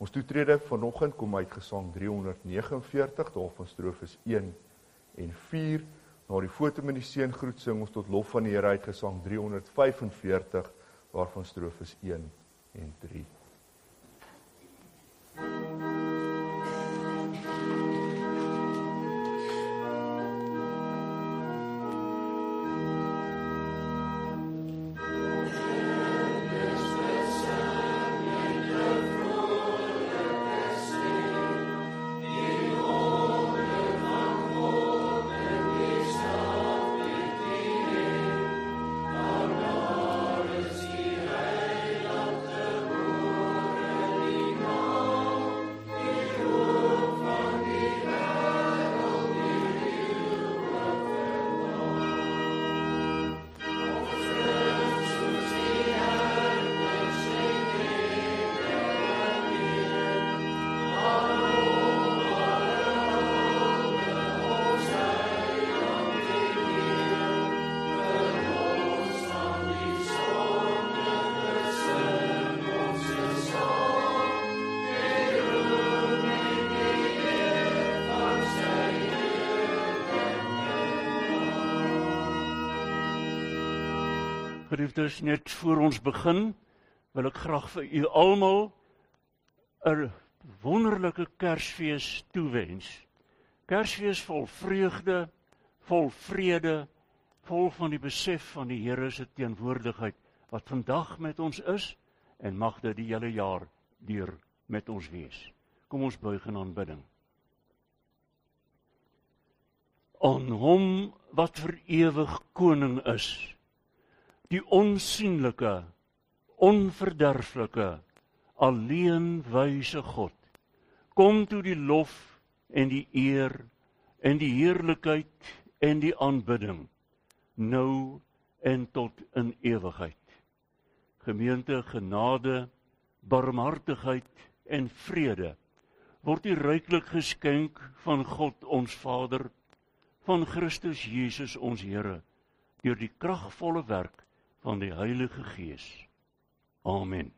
Ons toetrede vanoggend kom uit Gesang 349, daarvan strofes 1 en 4. Na die foto met die seëngroet sing ons tot lof van die Here uit Gesang 345, daarvan strofes 1 en 3. Geliefdes, net voor ons begin, wil ek graag vir u almal 'n wonderlike Kersfees toewens. Kersfees vol vreugde, vol vrede, vol van die besef van die Here se teenwoordigheid, wat vandag met ons is, en mag dit die hele jaar deur met ons wees. Kom ons buig in aanbidding. Aan hom wat vir ewig koning is, die onsienlike, onverderflike, alleen wyse God, kom toe die lof en die eer en die heerlikheid en die aanbidding, nou en tot in ewigheid. Gemeente, genade, barmhartigheid en vrede word u ryklik geskenk van God ons Vader, van Christus Jesus ons Here, deur die kragvolle werk van die Heilige Gees. Amen.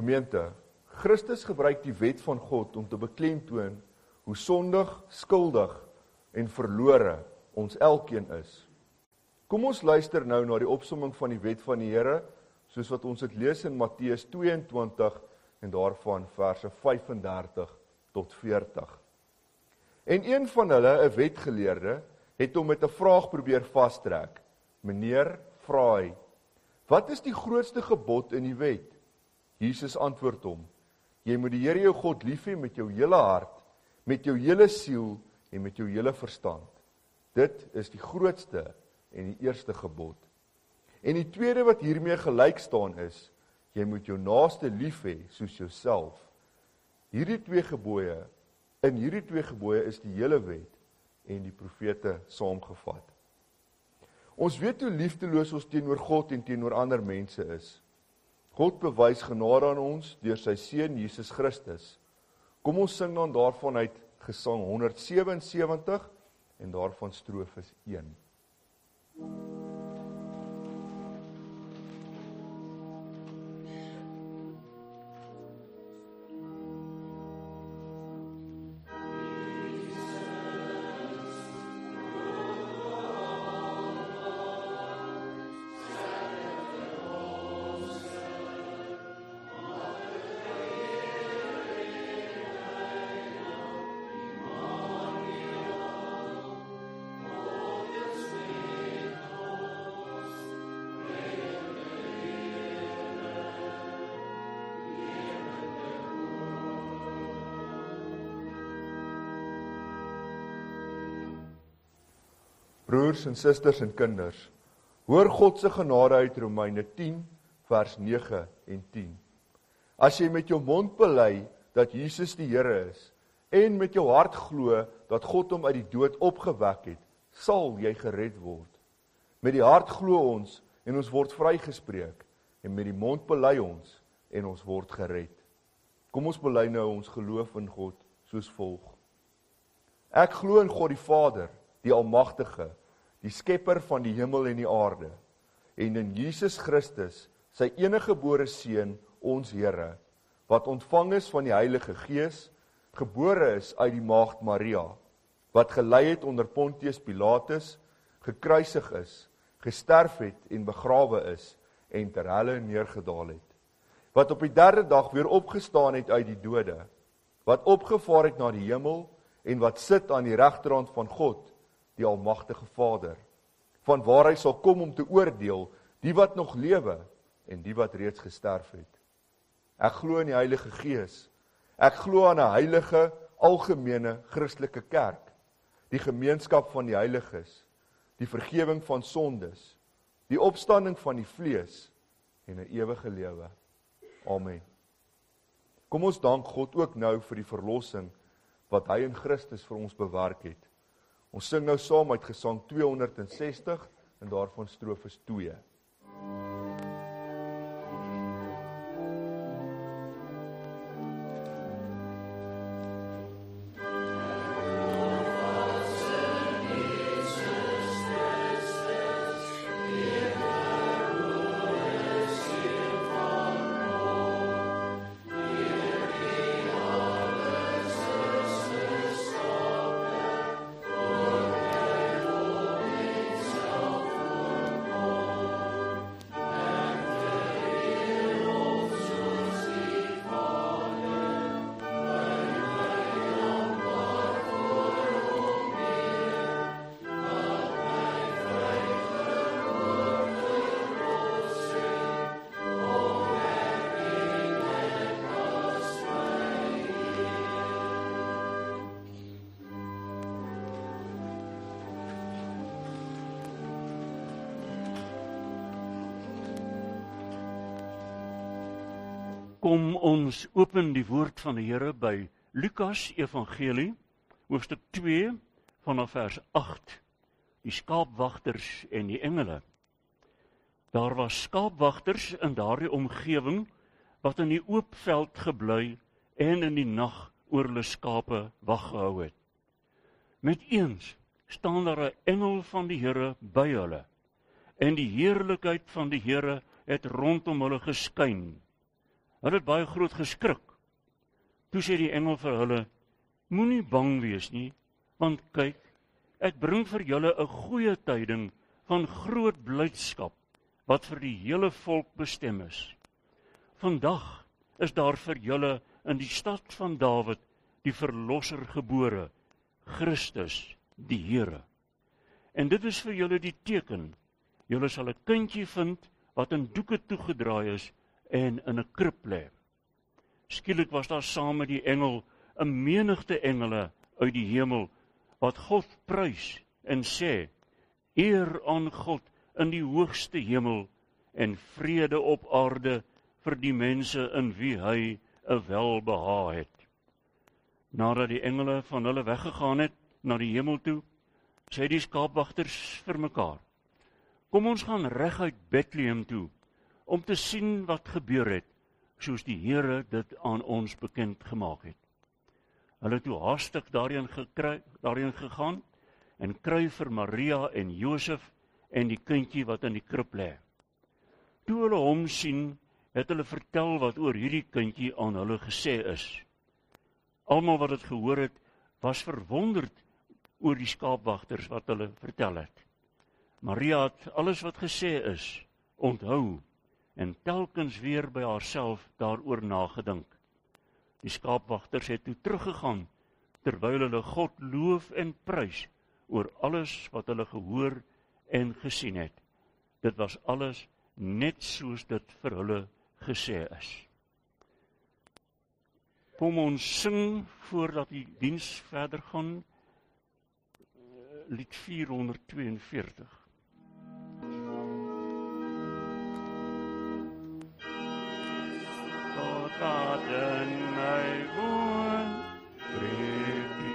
Gemeente, Christus gebruik die wet van God om te beklemtoon hoe sondig, skuldig en verlore ons elkeen is. Kom ons luister nou na die opsomming van die wet van die Here, soos wat ons dit lees in Matteus 22 en daarvan verse 35 tot 40. En een van hulle, 'n wetgeleerde, het hom met 'n vraag probeer vastrek. Meneer, vra hy, wat is die grootste gebod in die wet? Jesus antwoord hom, jy moet die Here jou God lief hê met jou hele hart, met jou hele siel en met jou hele verstand. Dit is die grootste en die eerste gebod. En die tweede wat hiermee gelyk staan is, jy moet jou naaste lief hê soos jouself. In hierdie twee gebooie is die hele wet en die profete saamgevat. Ons weet hoe liefdeloos ons teenoor God en teenoor ander mense is. God bewys genade aan ons deur sy seun Jesus Christus. Kom ons sing dan daarvan uit Gesang 177 en daarvan strofes 1. Broers en susters en kinders, hoor God se genade uit Romeine 10 vers 9 en 10. As jy met jou mond bely dat Jesus die Here is en met jou hart glo dat God hom uit die dood opgewek het, sal jy gered word. Met die hart glo ons en ons word vrygespreek en met die mond bely ons en ons word gered. Kom ons bely nou ons geloof in God soos volg. Ek glo in God die Vader, die Almagtige, die skepper van die hemel en die aarde, en in Jesus Christus, sy eniggebore Seun, ons Here, wat ontvang is van die Heilige Gees, gebore is uit die maagd Maria, wat gelei het onder Pontius Pilatus, gekruisig is, gesterf het en begrawe is, en ter helle neergedaal het, wat op die derde dag weer opgestaan het uit die dode, wat opgevaar het na die hemel, en wat sit aan die regterhand van God, die Almagtige Vader, van waar hy sal kom om te oordeel, die wat nog lewe, en die wat reeds gesterf het. Ek glo in die Heilige Gees, ek glo aan 'n heilige, algemene, Christelike kerk, die gemeenskap van die heiliges, die vergewing van sondes, die opstanding van die vlees, en 'n ewige lewe. Amen. Kom ons dank God ook nou vir die verlossing, wat hy in Christus vir ons bewerk het. Ons sing nou saam uit Gesang 260 en daarvan strofes 2. Kom ons open die woord van die Here by Lukas Evangelie, hoofstuk 2, vanaf vers 8, die skaapwagters en die engele. Daar was skaapwagters in daardie omgewing, wat in die oop veld gebly en in die nag oor hulle skape wag gehou het. Met eens staan daar 'n engel van die Here by hulle, en die heerlikheid van die Here het rondom hulle geskyn. Hulle het baie groot geskrik. Toe sê die engel vir hulle, moenie bang wees nie, want kyk, ek bring vir julle 'n goeie tyding van groot blydskap, wat vir die hele volk bestem is. Vandag is daar vir julle in die stad van Dawid die Verlosser gebore, Christus die Here. En dit is vir julle die teken, julle sal 'n kindjie vind wat in doeke toegedraai is en in 'n krib lê. Skielik was daar saam met die engel 'n menigte engele uit die hemel wat God prys en sê: Eer aan God in die hoogste hemel en vrede op aarde vir die mense in wie hy 'n welbehae het. Nadat die engele van hulle weggegaan het na die hemel toe, sê die skaapwagters vir mekaar: Kom ons gaan reguit Bethlehem toe om te sien wat gebeur het, soos die Here dit aan ons bekend gemaak het. Hulle het toe haastig daarheen gegaan en kry vir Maria en Josef en die kindjie wat in die krib lê. Toe hulle hom sien, het hulle vertel wat oor hierdie kindjie aan hulle gesê is. Almal wat dit gehoor het, was verwonderd oor die skaapwagters wat hulle vertel het. Maria het alles wat gesê is onthou en telkens weer by haarself daaroor nagedink. Die skaapwagters het toe teruggegaan, terwyl hulle God loof en prys oor alles wat hulle gehoor en gesien het. Dit was alles net soos dit vir hulle gesê is. Kom ons sing voordat die diens verder gaan. lied 442. God wat in my woon, breek die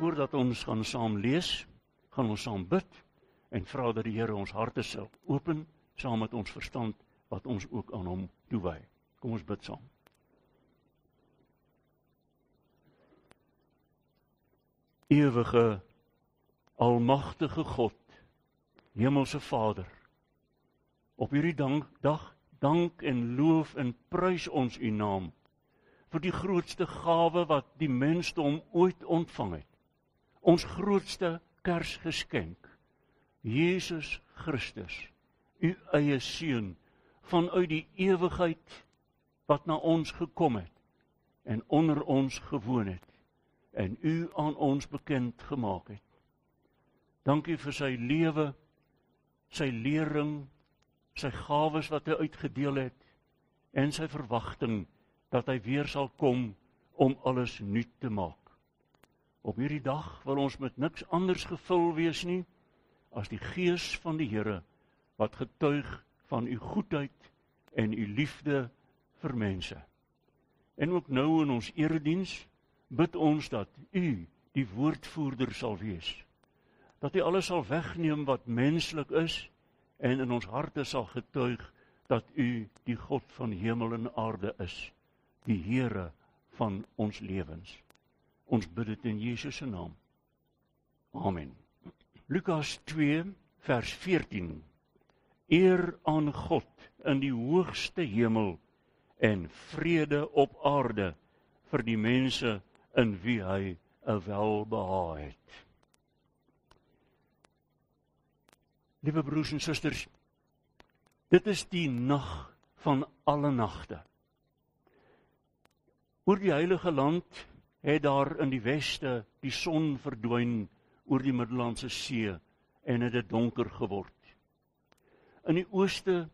Voordat ons gaan saam lees, gaan ons saam bid en vra dat die Here ons harte sal open, saam met ons verstand, wat ons ook aan hom toewy. Kom ons bid saam. Ewige, almagtige God, Hemelse Vader, op hierdie dag dank en loof en prys ons u naam vir die grootste gawe wat die mensdom ooit ontvang het. Ons grootste Kersgeskenk, Jesus Christus, u eie seun, vanuit die ewigheid wat na ons gekom het en onder ons gewoon het en u aan ons bekend gemaak het. Dankie vir sy lewe, sy lering, sy gawes wat hy uitgedeel het en sy verwagting dat hy weer sal kom om alles nuut te maak. Op hierdie dag wil ons met niks anders gevul wees nie as die Gees van die Here wat getuig van u goedheid en u liefde vir mense. En ook nou in ons erediens bid ons dat u die woordvoerder sal wees, dat u alles sal wegneem wat menslik is en in ons harte sal getuig dat u die God van hemel en aarde is, die Here van ons lewens. Ons bid dit in Jesus se naam. Amen. Lukas 2 vers 14. Eer aan God in die hoogste hemel en vrede op aarde vir die mense in wie hy 'n welbehae het. Liewe broers en susters, dit is die nag van alle nagte. Oor die heilige land het daar in die weste die son verdwyn oor die Middellandse See en het dit donker geword. In die ooste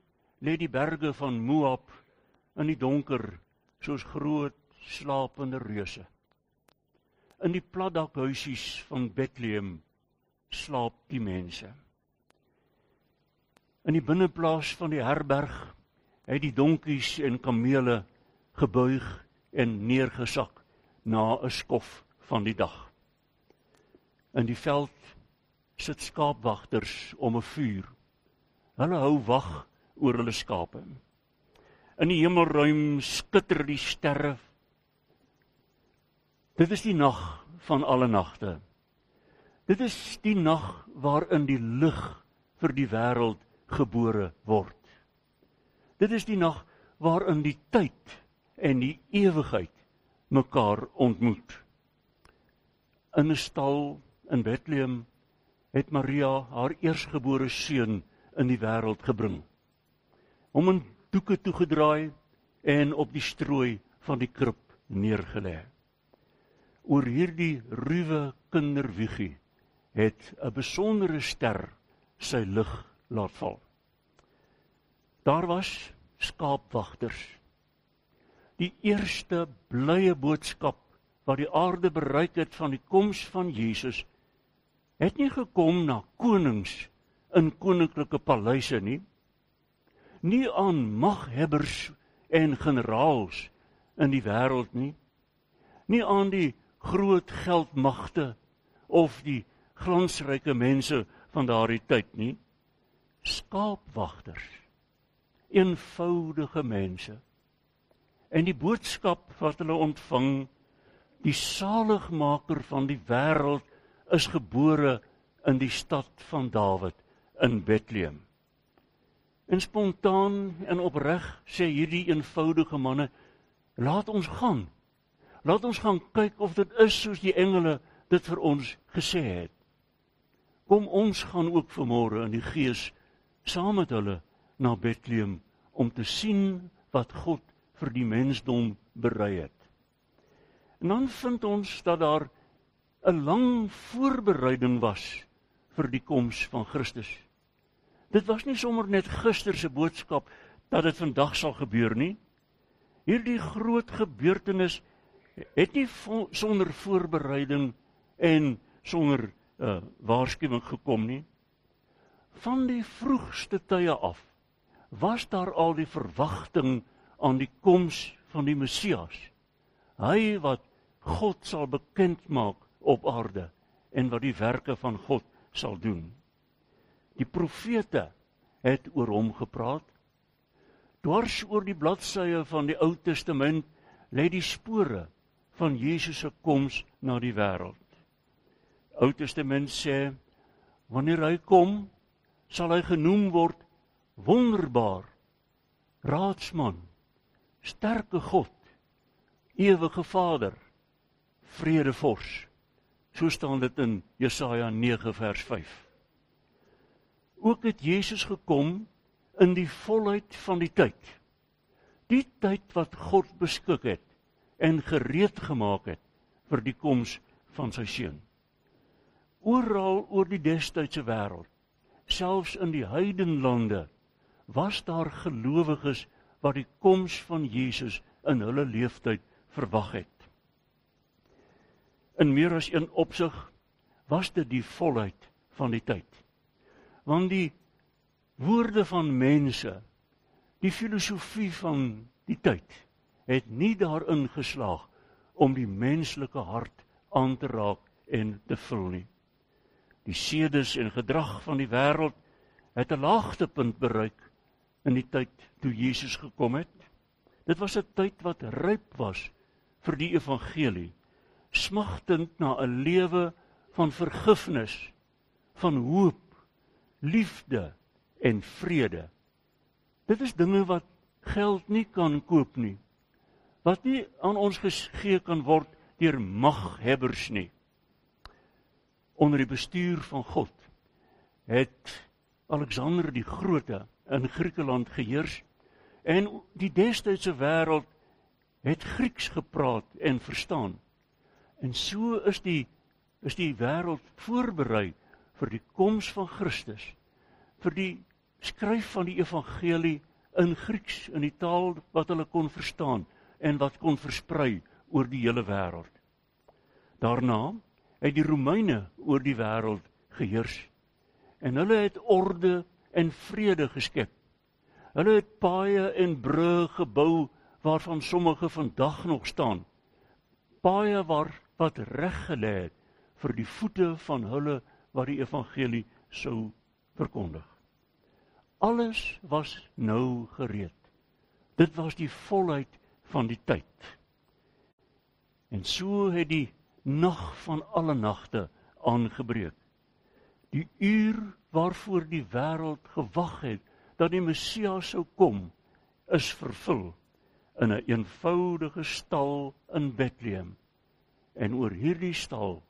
lê die berge van Moab in die donker soos groot slapende reuse. In die platdakhuisies van Bethlehem slaap die mense. In die binneplaas van die herberg het die donkies en kamele gebuig en neergesak na 'n skof van die dag. In die veld sit skaapwagters om 'n vuur. Hulle hou wag oor hulle skape. In die hemelruim skitter die sterre. Dit is die nag van alle nagte. Dit is die nag waarin die lig vir die wêreld gebore word. Dit is die nag waarin die tyd en die ewigheid mekaar ontmoet. In 'n stal in Bethlehem het Maria haar eersgebore seun in die wêreld gebring. Hom in doeke toegedraai en op die strooi van die krib neergelê. Oor hierdie ruwe kinderwiegie het 'n besondere ster sy lig laat val. Daar was skaapwagters. Die eerste blye boodskap wat die aarde bereik het van die koms van Jesus, het nie gekom na konings in koninklike paleise nie aan maghebbers en generaals in die wêreld nie aan die groot geldmagte of die glansryke mense van daardie tyd nie, skaapwagters, eenvoudige mense. En die boodskap wat hulle ontvang, die saligmaker van die wêreld is gebore in die stad van Dawid in Bethlehem. En spontaan en opreg sê hierdie eenvoudige manne, laat ons gaan kyk of dit is soos die engele dit vir ons gesê het. Kom, ons gaan ook vanmôre in die gees saam met hulle na Bethlehem om te sien wat God vir die mensdom berei het. En dan vind ons dat daar 'n lang voorbereiding was vir die koms van Christus. Dit was nie sommer net gister se boodskap dat dit vandag sal gebeur nie. Hierdie groot gebeurtenis het nie sonder voorbereiding en sonder waarskuwing gekom nie. Van die vroegste tye af was daar al die verwagting aan die koms van die Messias. Hy wat God sal bekend maak op aarde en wat die werke van God sal doen. Die profete het oor hom gepraat. Dwars oor die bladsye van die Ou Testament lê die spore van Jesus se koms na die wêreld. Ou Testament sê, wanneer hy kom, sal hy genoem word wonderbaar, raadsman, sterke God, ewige Vader, vredevors. So staan dit in Jesaja 9 vers 5. Ook het Jesus gekom in die volheid van die tyd. Die tyd wat God beskik het en gereed gemaak het vir die koms van sy seun. Oral oor die destydse wêreld, selfs in die heidenlande, was daar gelowiges wat die koms van Jesus in hulle leeftyd verwag het. In meer as een opsig was dit die volheid van die tyd. Want die woorde van mense, die filosofie van die tyd, het nie daarin geslaag om die menslike hart aan te raak en te vul nie. Die sedes en gedrag van die wêreld het 'n laagtepunt bereik in die tyd toe Jesus gekom het. Dit was 'n tyd wat ryp was vir die evangelie, smagtend na 'n lewe van vergifnis, van hoop, liefde en vrede. Dit is dinge wat geld nie kan koop nie, wat nie aan ons gegee kan word deur maghebbers nie. Onder die bestuur van God het Alexander die Grote in Griekeland geheers en die destydse wêreld het Grieks gepraat en verstaan. En so is die wêreld voorberei vir die koms van Christus, vir die skryf van die evangelie in Grieks, in die taal wat hulle kon verstaan en wat kon versprei oor die hele wêreld. Daarna het die Romeine oor die wêreld geheers en hulle het orde en vrede geskep. Hulle het paaie en brûe gebou waarvan sommige vandag nog staan. Paaie wat reg gelê het vir die voete van hulle wat die evangelie sou verkondig. Alles was nou gereed. Dit was die volheid van die tyd. En so het die nag van alle nagte aangebreek. Die uur waarvoor die wêreld gewag het dat die Messias sou kom, is vervul in 'n eenvoudige stal in Bethlehem. En oor hierdie stal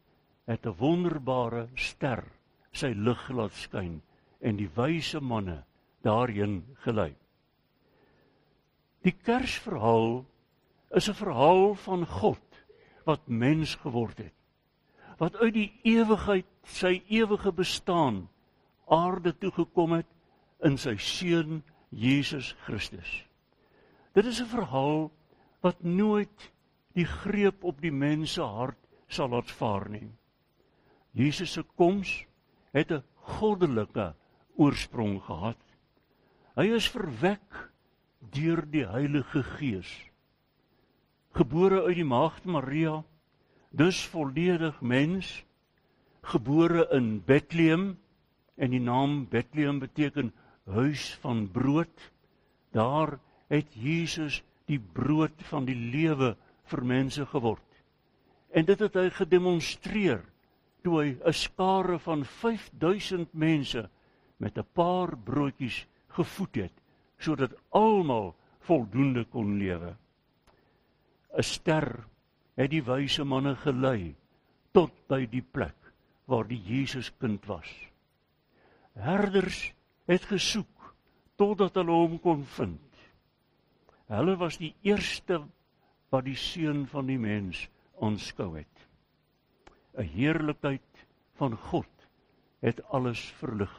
het 'n wonderbare ster sy lig laat skyn en die wyse manne daarheen gelei. Die Kersverhaal is 'n verhaal van God wat mens geword het, wat uit die ewigheid sy ewige bestaan aarde toe gekom het in sy seun Jesus Christus. Dit is 'n verhaal wat nooit die greep op die mens se hart sal laat vaar nie. Jesus se koms het 'n goddelike oorsprong gehad. Hy is verwek deur die Heilige Gees. Gebore uit die maagd Maria, dus volledig mens, gebore in Bethlehem, en die naam Bethlehem beteken huis van brood. Daar het Jesus die brood van die lewe vir mense geword. En dit het hy gedemonstreer toe hy 'n skare van 5000 mense met 'n paar broodjies gevoed het, sodat almal voldoende kon lewe. 'n Ster het die wyse manne gelei tot by die plek waar die Jesuskind was. Herders het gesoek totdat hulle hom kon vind. Hulle was die eerste wat die seun van die mens aanskou het. 'n Heerlikheid van God het alles verlig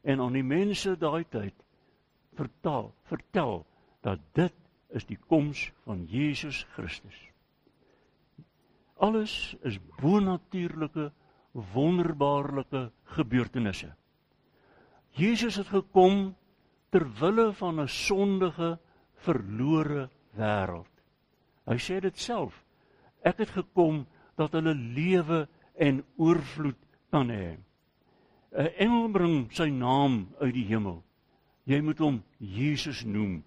en aan die mense daai tyd vertel dat dit is die koms van Jesus Christus. Alles is bonatuurlike, wonderbaarlike gebeurtenisse. Jesus het gekom ter wille van 'n sondige, verlore wêreld. Hy sê dit self, ek het gekom dat hulle lewe en oorvloed kan hê. 'n Engel bring sy naam uit die hemel. Jy moet hom Jesus noem.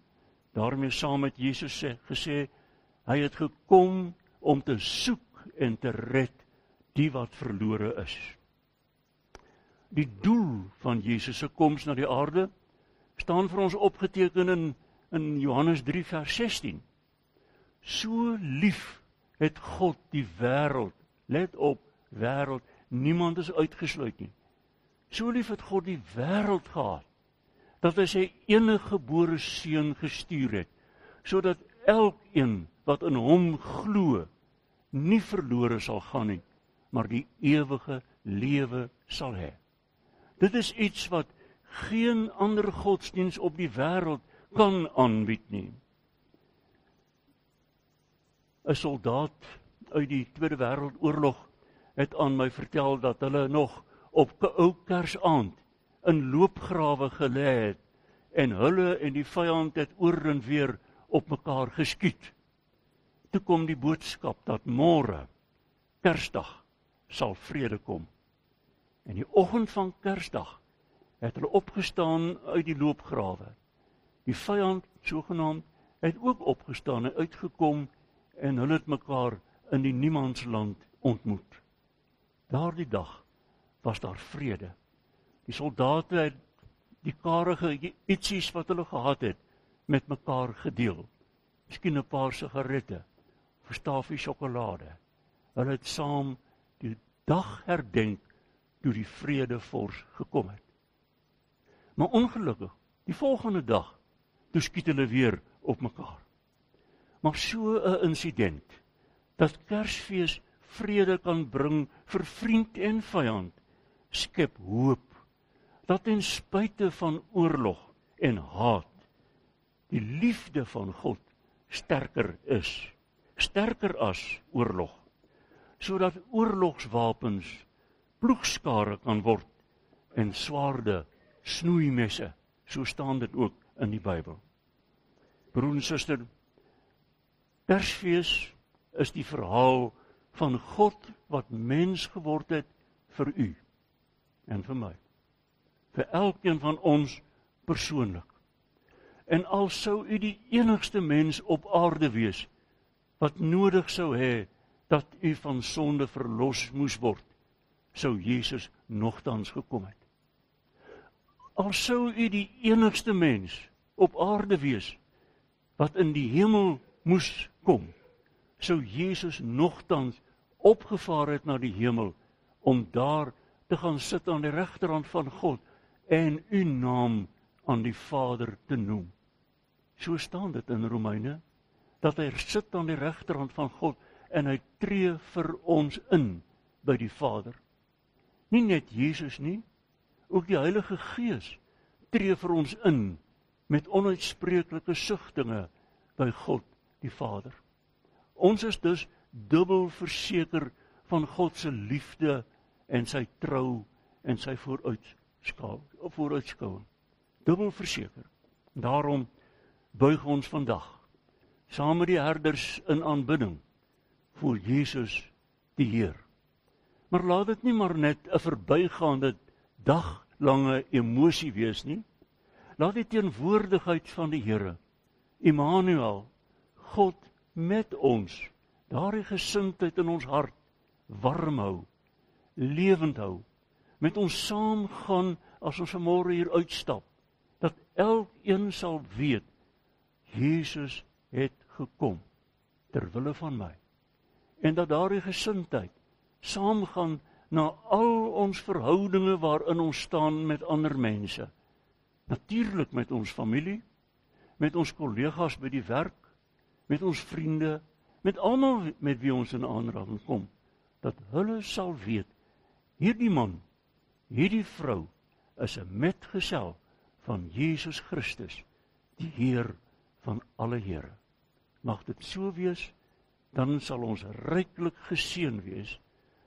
Daarmee saam met Jesus gesê, hy het gekom om te soek en te red die wat verlore is. Die doel van Jesus se koms na die aarde staan vir ons opgeteken in Johannes 3 vers 16. So lief het God die wêreld, let op, wêreld, niemand is uitgesluit nie. So lief het God die wêreld gehad, dat hy sy eniggebore seun gestuur het, sodat elkeen wat in hom glo, nie verlore sal gaan nie, maar die ewige lewe sal hê. Dit is iets wat geen ander godsdiens op die wêreld kan aanbied nie. 'n Soldaat uit die Tweede Wêreldoorlog het aan my vertel dat hulle nog op ou Kersaand in loopgrawe gelê het en hulle en die vyand het oor en weer op mekaar geskiet. Toe kom die boodskap dat môre, Kersdag, sal vrede kom. En die oggend van Kersdag het hulle opgestaan uit die loopgrawe. Die vyand, sogenaamd, het ook opgestaan en uitgekom en hulle het mekaar in die niemandsland ontmoet. Daardie dag was daar vrede. Die soldate het die karige ietsies wat hulle gehad het, met mekaar gedeel. Miskien 'n paar sigarette, 'n stafie sjokolade. Hulle het saam die dag herdenk toe die vredevors gekom het. Maar ongelukkig, die volgende dag, toe skiet hulle weer op mekaar. Maar so 'n insident, dat Kersfees vrede kan bring vir vriend en vyand, skep hoop, dat ten spyte van oorlog en haat, die liefde van God sterker is, sterker as oorlog, sodat oorlogswapens ploegskare kan word en swaarde snoeimesse, so staan dit ook in die Bybel. Broer en suster, Kersfees is die verhaal van God wat mens geword het vir u en vir my, vir elkeen van ons persoonlik. En al sou u die enigste mens op aarde wees, wat nodig sou hê dat u van sonde verlos moes word, sou Jesus nogtans gekom het. Al sou u die enigste mens op aarde wees, wat in die hemel moes kom, sou Jesus nogtans opgevaar het na die hemel, om daar te gaan sit aan die regterhand van God, en u naam aan die Vader te noem. So staan dit in Romeine, dat hy sit aan die regterhand van God, en hy tree vir ons in by die Vader. Nie net Jesus nie, ook die Heilige Gees tree vir ons in met onuitspreeklike sugtinge by God die Vader. Ons is dus dubbel verseker van God se liefde en sy trou en sy vooruitskouing. Dubbel verseker. Daarom buig ons vandag, saam met die herders in aanbidding, voor Jesus die Heer. Maar laat dit nie maar net 'n verbygaande daglange emosie wees nie. Laat die teenwoordigheid van die Here, Immanuel, God met ons, daardie gesindheid in ons hart warm hou, lewend hou, met ons saamgaan as ons vanmôre hier uitstap, dat elkeen sal weet, Jesus het gekom, ter wille van my. En dat daardie gesindheid saamgaan na al ons verhoudinge waarin ons staan met ander mense. Natuurlik met ons familie, met ons kollegas by die werk, met ons vriende, met almal met wie ons in aanraking kom, dat hulle sal weet, hierdie man, hierdie vrou, is 'n metgesel van Jesus Christus, die Heer van alle Here. Mag dit so wees, dan sal ons ryklik geseën wees,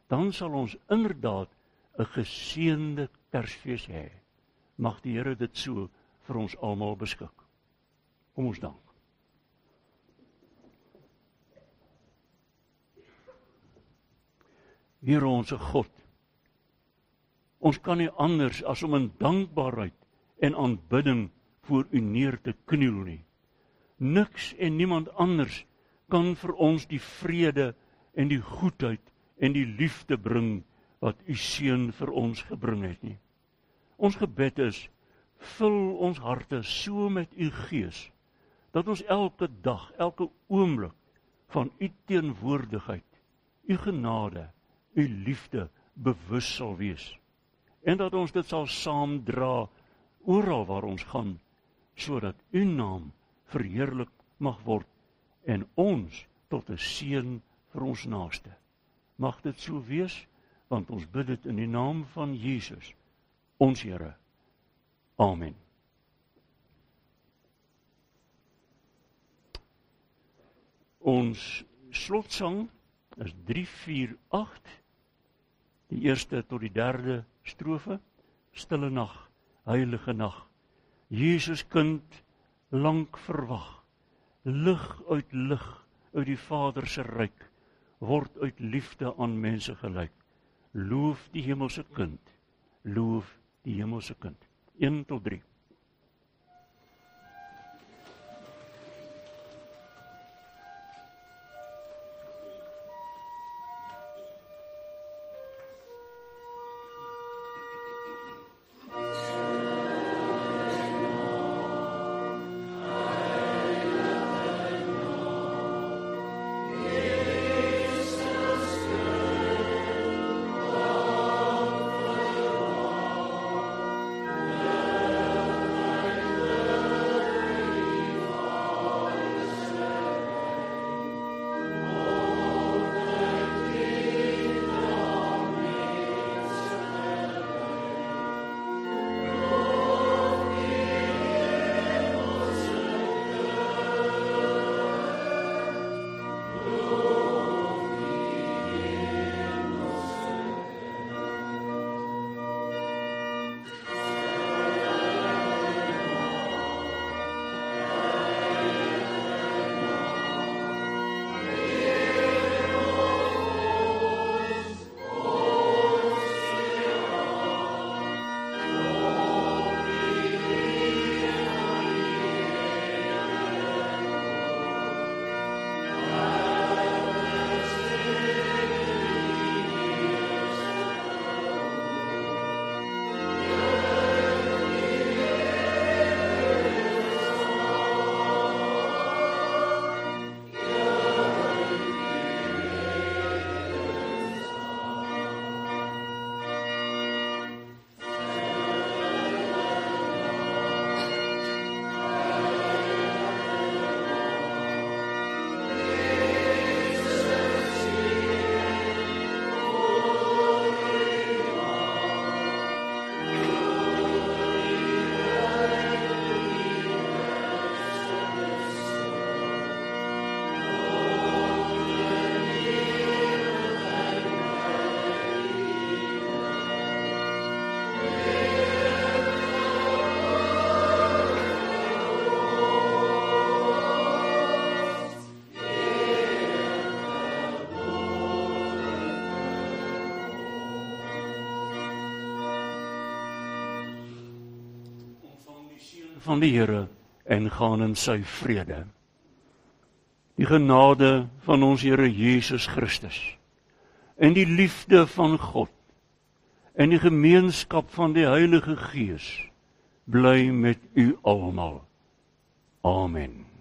dan sal ons inderdaad 'n geseënde Kersfees hê. Mag die Here dit so vir ons almal beskik. Kom ons dank. Here onse God, ons kan nie anders as om in dankbaarheid en aanbidding voor U neer te kniel nie. Niks en niemand anders kan vir ons die vrede en die goedheid en die liefde bring wat U Seun vir ons gebring het nie. Ons gebed is, vul ons harte so met U Gees, dat ons elke dag, elke oomblik van U teenwoordigheid, U genade, U liefde bewus sal wees. En dat ons dit sal saamdra oral waar ons gaan, sodat U naam verheerlik mag word en ons tot 'n seën vir ons naaste. Mag dit so wees, want ons bid dit in die naam van Jesus, ons Here. Amen. Ons slotsang is 348, die eerste tot die derde strofe, Stille nag, heilige nag, Jesus kind, lank verwag, lig uit die Vader se ryk, word uit liefde aan mense gelyk. Loof die hemelse kind, loof die hemelse kind. 1 tot 3. van die Here en gaan in sy vrede. Die genade van ons Here Jesus Christus en die liefde van God en die gemeenskap van die Heilige Gees bly met u almal. Amen.